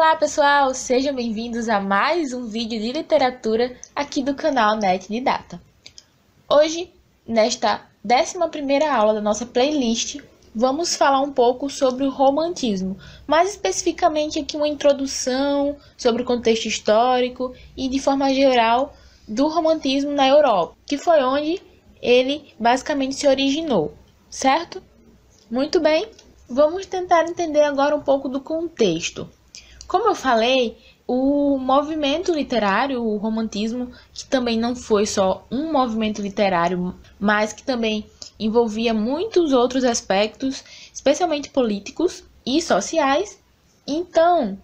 Olá pessoal, sejam bem-vindos a mais um vídeo de literatura aqui do canal Net de Data. Hoje, nesta 11ª aula da nossa playlist, vamos falar um pouco sobre o romantismo, mais especificamente aqui uma introdução sobre o contexto histórico e de forma geral do romantismo na Europa, que foi onde ele basicamente se originou, certo? Muito bem, vamos tentar entender agora um pouco do contexto. Como eu falei, o movimento literário, o romantismo, que também não foi só um movimento literário, mas que também envolvia muitos outros aspectos, especialmente políticos e sociais. Então,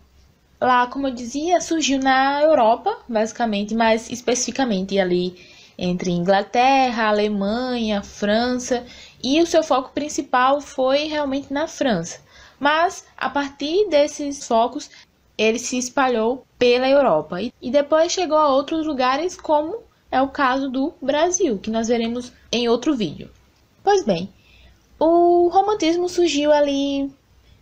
lá, como eu dizia, surgiu na Europa, basicamente, mais especificamente ali entre Inglaterra, Alemanha, França, e o seu foco principal foi realmente na França. Mas, a partir desses focos, ele se espalhou pela Europa e depois chegou a outros lugares, como é o caso do Brasil, que nós veremos em outro vídeo. Pois bem, o romantismo surgiu ali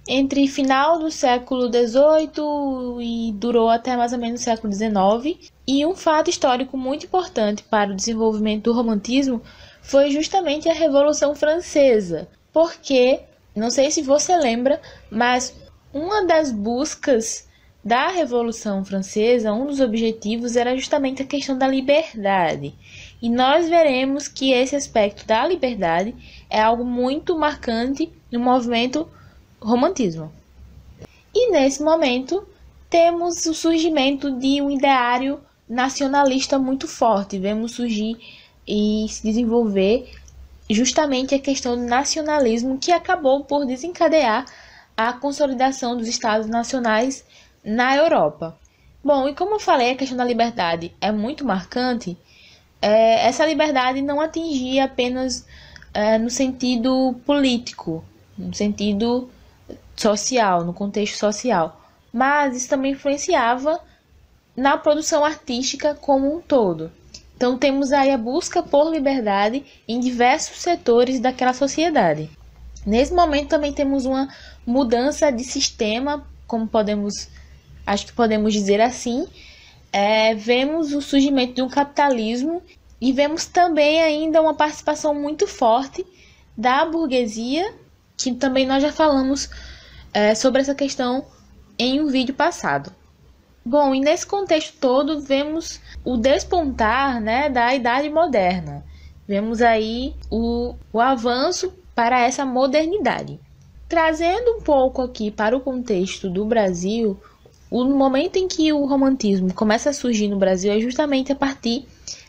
entre final do século XVIII e durou até mais ou menos o século XIX. E um fato histórico muito importante para o desenvolvimento do romantismo foi justamente a Revolução Francesa, porque, não sei se você lembra, mas uma das buscas da Revolução Francesa, um dos objetivos era justamente a questão da liberdade. E nós veremos que esse aspecto da liberdade é algo muito marcante no movimento romantismo. E nesse momento temos o surgimento de um ideário nacionalista muito forte. Vemos surgir e se desenvolver justamente a questão do nacionalismo, que acabou por desencadear a consolidação dos Estados nacionais na Europa. Bom, e como eu falei, a questão da liberdade é muito marcante. Essa liberdade não atingia apenas no sentido político, no sentido social, no contexto social, mas isso também influenciava na produção artística como um todo. Então temos aí a busca por liberdade em diversos setores daquela sociedade. Nesse momento também temos uma mudança de sistema, acho que podemos dizer assim. Vemos o surgimento de um capitalismo e vemos também ainda uma participação muito forte da burguesia, que também nós já falamos sobre essa questão em um vídeo passado. Bom, e nesse contexto todo vemos o despontar, da Idade Moderna. Vemos aí o avanço para essa modernidade. Trazendo um pouco aqui para o contexto do Brasil, o momento em que o romantismo começa a surgir no Brasil é justamente a partir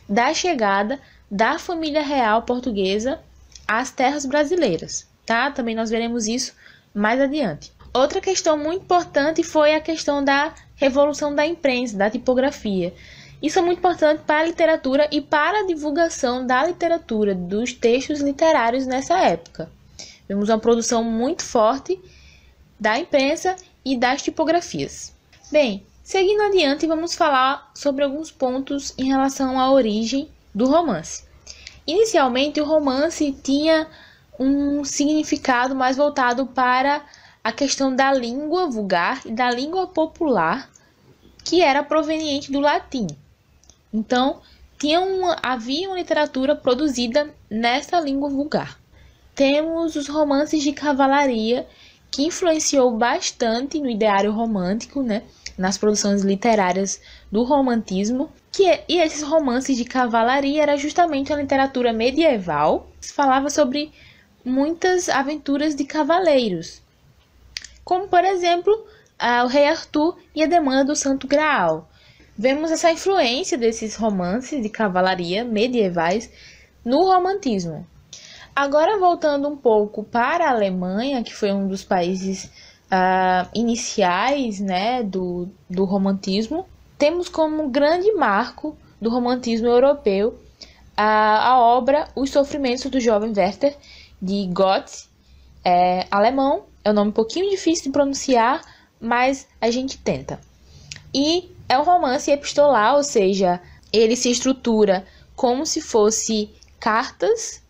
da chegada da família real portuguesa às terras brasileiras, tá? Também nós veremos isso mais adiante. Outra questão muito importante foi a questão da revolução da imprensa, da tipografia. Isso é muito importante para a literatura e para a divulgação da literatura, dos textos literários nessa época. Vemos uma produção muito forte da imprensa e das tipografias. Bem, seguindo adiante, vamos falar sobre alguns pontos em relação à origem do romance. Inicialmente, o romance tinha um significado mais voltado para a questão da língua vulgar e da língua popular, que era proveniente do latim. Então, havia uma literatura produzida nessa língua vulgar. Temos os romances de cavalaria, que influenciou bastante no ideário romântico, nas produções literárias do romantismo. E esses romances de cavalaria era justamente a literatura medieval, que falava sobre muitas aventuras de cavaleiros, como, por exemplo, o Rei Arthur e a Demanda do Santo Graal. Vemos essa influência desses romances de cavalaria medievais no romantismo. Agora, voltando um pouco para a Alemanha, que foi um dos países iniciais do romantismo, temos como grande marco do romantismo europeu a obra Os Sofrimentos do Jovem Werther, de Goethe. Alemão, é um nome um pouquinho difícil de pronunciar, mas a gente tenta. E é um romance epistolar, ou seja, ele se estrutura como se fosse cartas,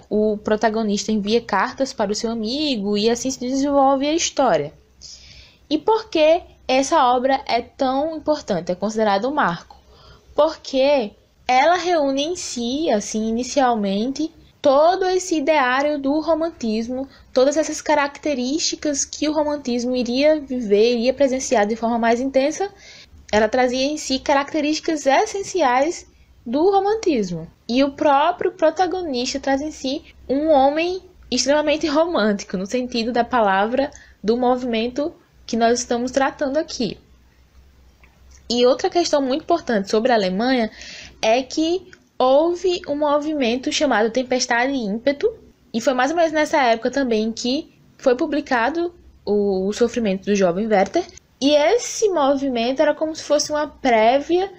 O protagonista envia cartas para o seu amigo e assim se desenvolve a história. E por que essa obra é tão importante, é considerada um marco, porque ela reúne em si, assim, inicialmente, todo esse ideário do romantismo, todas essas características que o romantismo iria viver, iria presenciar de forma mais intensa. Ela trazia em si características essenciais do romantismo. E o próprio protagonista traz em si um homem extremamente romântico, no sentido da palavra, do movimento que nós estamos tratando aqui. E outra questão muito importante sobre a Alemanha é que houve um movimento chamado Tempestade e Ímpeto, e foi mais ou menos nessa época também que foi publicado o Sofrimento do Jovem Werther, e esse movimento era como se fosse uma prévia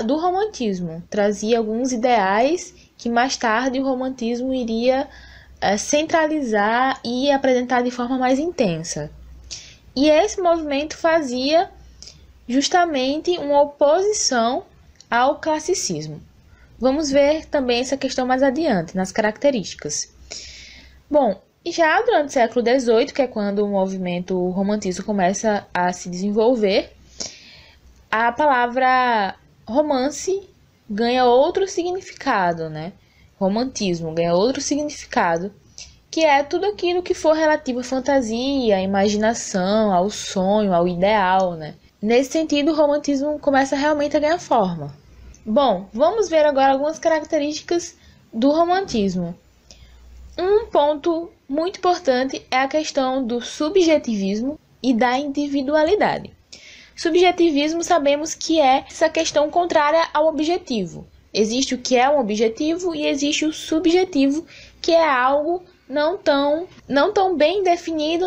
do romantismo, trazia alguns ideais que mais tarde o romantismo iria centralizar e apresentar de forma mais intensa. E esse movimento fazia justamente uma oposição ao classicismo. Vamos ver também essa questão mais adiante, nas características. Bom, já durante o século XVIII, que é quando o movimento romantismo começa a se desenvolver, a palavra romance ganha outro significado, né? Romantismo ganha outro significado, que é tudo aquilo que for relativo à fantasia, à imaginação, ao sonho, ao ideal, né? Nesse sentido, o romantismo começa realmente a ganhar forma. Bom, vamos ver agora algumas características do romantismo. Um ponto muito importante é a questão do subjetivismo e da individualidade. Subjetivismo sabemos que é essa questão contrária ao objetivo. Existe o que é um objetivo e existe o subjetivo, que é algo não tão bem definido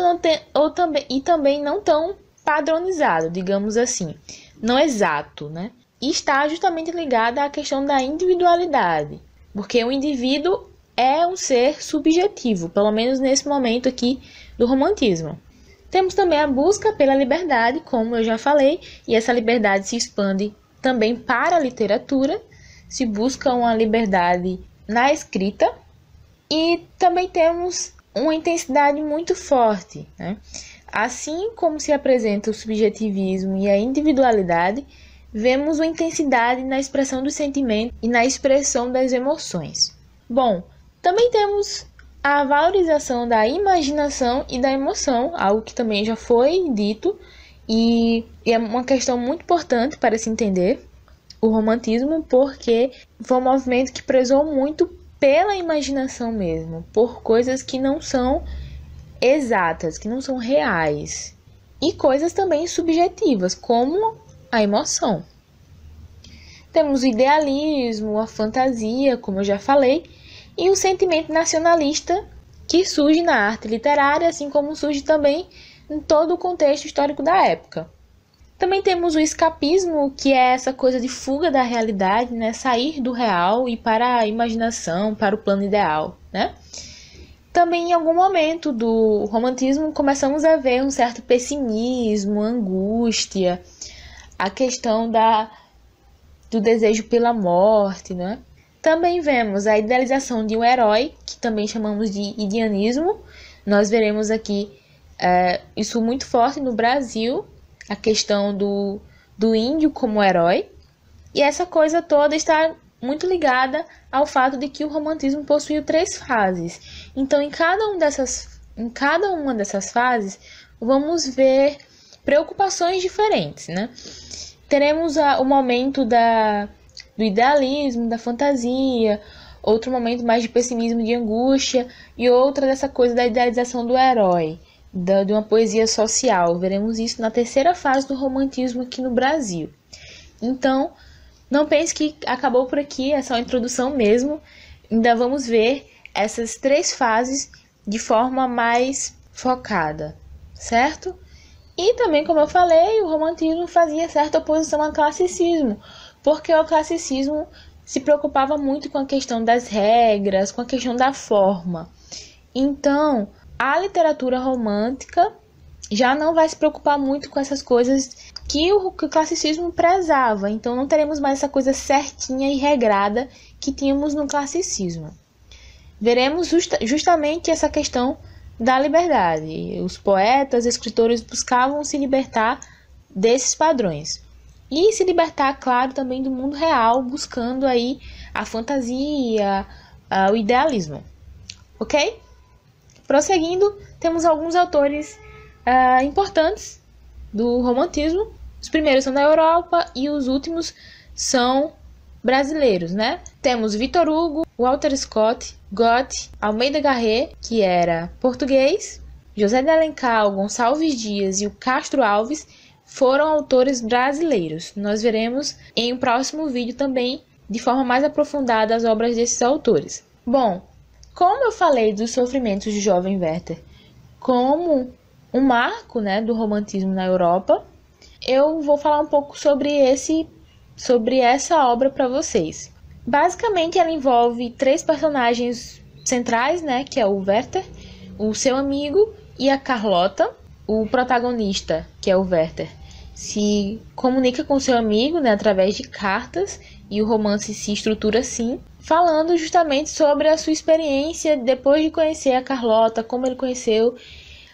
e também não tão padronizado, digamos assim, não exato, né? E está justamente ligada à questão da individualidade, porque o indivíduo é um ser subjetivo, pelo menos nesse momento aqui do romantismo. Temos também a busca pela liberdade, como eu já falei, e essa liberdade se expande também para a literatura, se busca uma liberdade na escrita, e também temos uma intensidade muito forte, né? Assim como se apresenta o subjetivismo e a individualidade, vemos uma intensidade na expressão dos sentimentos e na expressão das emoções. Bom, também temos a valorização da imaginação e da emoção, algo que também já foi dito e é uma questão muito importante para se entender o romantismo, porque foi um movimento que prezou muito pela imaginação mesmo, por coisas que não são exatas, que não são reais, e coisas também subjetivas, como a emoção. Temos o idealismo, a fantasia, como eu já falei, e o sentimento nacionalista que surge na arte literária, assim como surge também em todo o contexto histórico da época. Também temos o escapismo, que é essa coisa de fuga da realidade, né? Sair do real e para a imaginação, para o plano ideal, né? Também em algum momento do romantismo começamos a ver um certo pessimismo, angústia, a questão do desejo pela morte, né? Também vemos a idealização de um herói, que também chamamos de ideanismo. Nós veremos aqui isso muito forte no Brasil, a questão do índio como herói. E essa coisa toda está muito ligada ao fato de que o romantismo possuiu 3 fases. Então, em cada uma dessas fases, vamos ver preocupações diferentes, né? Teremos o momento do idealismo, da fantasia, outro momento mais de pessimismo, de angústia, e outra dessa coisa da idealização do herói, de uma poesia social. Veremos isso na 3ª fase do romantismo aqui no Brasil. Então, não pense que acabou por aqui, é só a introdução mesmo. Ainda vamos ver essas 3 fases de forma mais focada, certo? E também, como eu falei, o romantismo fazia certa oposição ao classicismo, porque o classicismo se preocupava muito com a questão das regras, com a questão da forma. Então, a literatura romântica já não vai se preocupar muito com essas coisas que o classicismo prezava. Então, não teremos mais essa coisa certinha e regrada que tínhamos no classicismo. Veremos justamente essa questão da liberdade. Os poetas, escritores buscavam se libertar desses padrões. E se libertar, claro, também do mundo real, buscando aí a fantasia, o idealismo. Ok? Prosseguindo, temos alguns autores importantes do romantismo. Os primeiros são da Europa e os últimos são brasileiros, né? Temos Victor Hugo, Walter Scott, Goethe, Almeida Garrett, que era português, José de Alencar, Gonçalves Dias e o Castro Alves foram autores brasileiros. Nós veremos em um próximo vídeo também, de forma mais aprofundada, as obras desses autores. Bom, como eu falei dos sofrimentos de jovem Werther como um marco, né, do romantismo na Europa, eu vou falar um pouco sobre essa obra para vocês. Basicamente, ela envolve 3 personagens centrais, né, que é o Werther, o seu amigo e a Carlota. O protagonista, que é o Werther, se comunica com seu amigo, né, através de cartas, e o romance se estrutura assim, falando justamente sobre a sua experiência depois de conhecer a Carlota, como ele conheceu.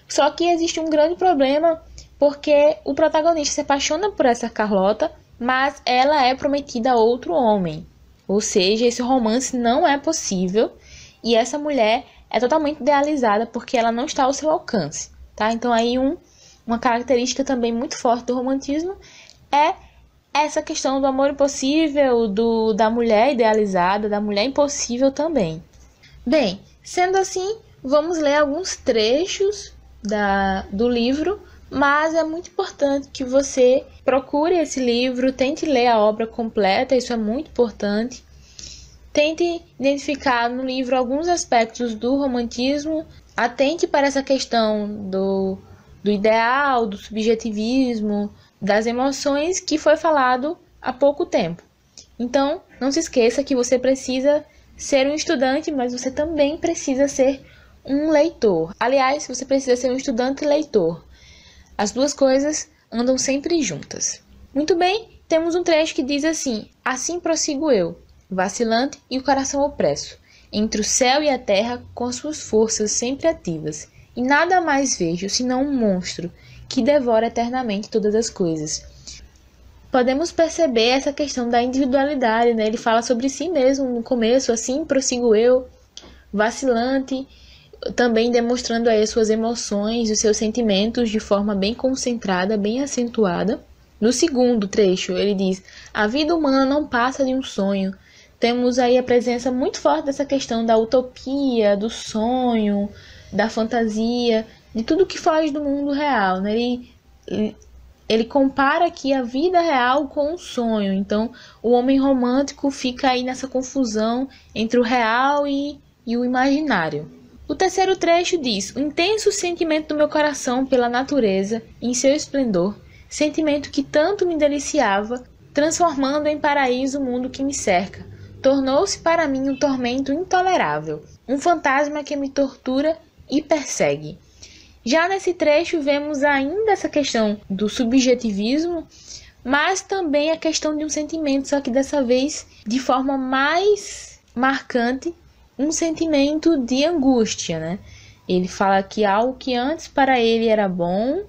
Só que existe um grande problema, porque o protagonista se apaixona por essa Carlota, mas ela é prometida a outro homem. Ou seja, esse romance não é possível e essa mulher é totalmente idealizada porque ela não está ao seu alcance, tá? Então aí uma característica também muito forte do romantismo é essa questão do amor impossível, da mulher idealizada, da mulher impossível também. Bem, sendo assim, vamos ler alguns trechos do livro, mas é muito importante que você procure esse livro, tente ler a obra completa, isso é muito importante. Tente identificar no livro alguns aspectos do romantismo, atente para essa questão do ideal, do subjetivismo, das emoções que foi falado há pouco tempo. Então, não se esqueça que você precisa ser um estudante, mas você também precisa ser um leitor. Aliás, você precisa ser um estudante e leitor. As duas coisas andam sempre juntas. Muito bem, temos um trecho que diz assim: assim prossigo eu, vacilante e o coração opresso, entre o céu e a terra com suas forças sempre ativas, e nada mais vejo senão um monstro que devora eternamente todas as coisas. Podemos perceber essa questão da individualidade, né? Ele fala sobre si mesmo no começo, assim prossigo eu, vacilante, também demonstrando aí as suas emoções, os seus sentimentos de forma bem concentrada, bem acentuada. No segundo trecho, ele diz: a vida humana não passa de um sonho. Temos aí a presença muito forte dessa questão da utopia, do sonho, da fantasia, de tudo que foge do mundo real, né? Ele compara aqui a vida real com o sonho. Então, o homem romântico fica aí nessa confusão entre o real e o imaginário. O terceiro trecho diz: o intenso sentimento do meu coração pela natureza, em seu esplendor, sentimento que tanto me deliciava, transformando em paraíso o mundo que me cerca, tornou-se para mim um tormento intolerável, um fantasma que me tortura e persegue. Já nesse trecho vemos ainda essa questão do subjetivismo, mas também a questão de um sentimento, só que dessa vez de forma mais marcante, um sentimento de angústia, né? Ele fala que algo que antes para ele era bom,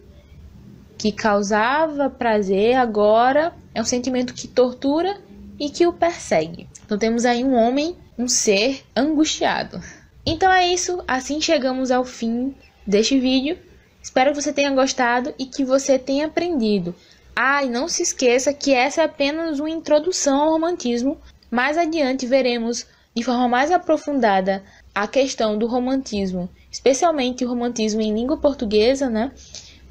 que causava prazer, agora é um sentimento que tortura e que o persegue. Então temos aí um homem, um ser angustiado. Então é isso, assim chegamos ao fim deste vídeo. Espero que você tenha gostado e que você tenha aprendido. E não se esqueça que essa é apenas uma introdução ao romantismo. Mais adiante veremos de forma mais aprofundada a questão do romantismo, especialmente o romantismo em língua portuguesa, né?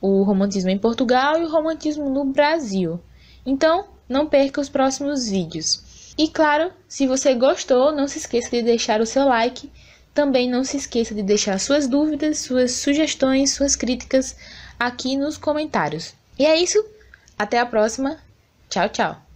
O romantismo em Portugal e o romantismo no Brasil. Então, não perca os próximos vídeos. E claro, se você gostou, não se esqueça de deixar o seu like. Também não se esqueça de deixar suas dúvidas, suas sugestões, suas críticas aqui nos comentários. E é isso. Até a próxima. Tchau, tchau.